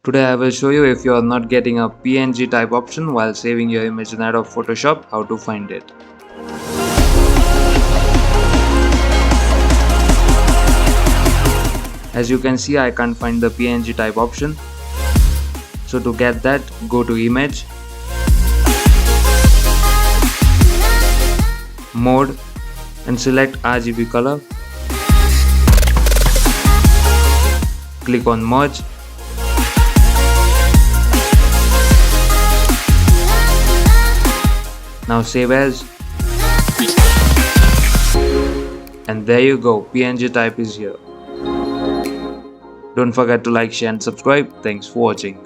Today I will show you, if you are not getting a PNG type option while saving your image in Adobe Photoshop, how to find it. As you can see, I can't find the PNG type option. So to get that, go to Image, Mode, and select RGB color. Click on Merge. Now save as. And there you go, PNG type is here. Don't forget to like, share and subscribe. Thanks for watching.